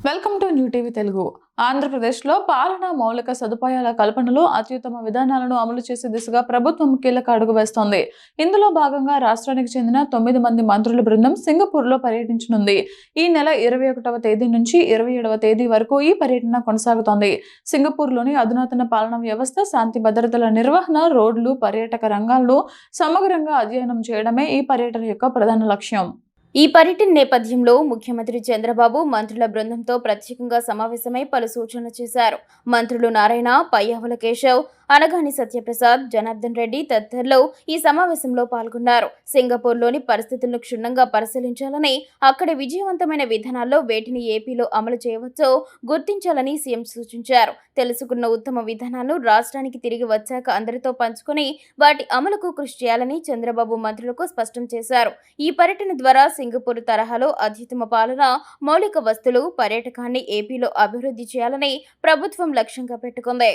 Welcome to new TV Telugu. ఆంధ్రప్రదేశ్లో పాలనా మౌలిక సదుపాయాల కల్పనలో అత్యుత్తమ విధానాలను అమలు చేసే దిశగా ప్రభుత్వం కీలక అడుగు వేస్తోంది. ఇందులో భాగంగా రాష్ట్రానికి చెందిన 9 మంది మంత్రుల బృందం సింగపూర్లో పర్యటించనుంది. ఈ నెల 21వ తేదీ నుంచి 27వ తేదీ వరకు ఈ పర్యటన కొనసాగుతోంది. సింగపూర్లోని అధునాతన పాలనా వ్యవస్థ, శాంతి భద్రతల నిర్వహణ, రోడ్లు, పర్యాటక రంగాలను సమగ్రంగా అధ్యయనం చేయడమే ఈ పర్యటన యొక్క ప్రధాన లక్ష్యం. ఈ పర్యటన నేపథ్యంలో ముఖ్యమంత్రి చంద్రబాబు మంత్రుల బృందంతో ప్రత్యేకంగా సమావేశమై పలు సూచనలు చేశారు. మంత్రులు నారాయణ, పయ్యావుల కేశవ్, అనగాని సత్యప్రసాద్, జనార్దన్ రెడ్డి తదితరులు ఈ సమావేశంలో పాల్గొన్నారు. సింగపూర్లోని పరిస్థితులను క్షుణ్ణంగా పరిశీలించాలని, అక్కడి విజయవంతమైన విధానాల్లో వేటిని ఏపీలో అమలు చేయవచ్చో గుర్తించాలని సీఎం సూచించారు. తెలుసుకున్న ఉత్తమ విధానాలను రాష్ట్రానికి తిరిగి వచ్చాక అందరితో పంచుకొని వాటి అమలుకు కృషి చేయాలని చంద్రబాబు మంత్రులకు స్పష్టం చేశారు. ఈ పర్యటన ద్వారా సింగపూర్ తరహాలో అత్యుత్తమ పాలన, మౌలిక వస్తువులు, పర్యాటకాన్ని ఏపీలో అభివృద్ధి చేయాలని ప్రభుత్వం లక్ష్యంగా పెట్టుకుంది.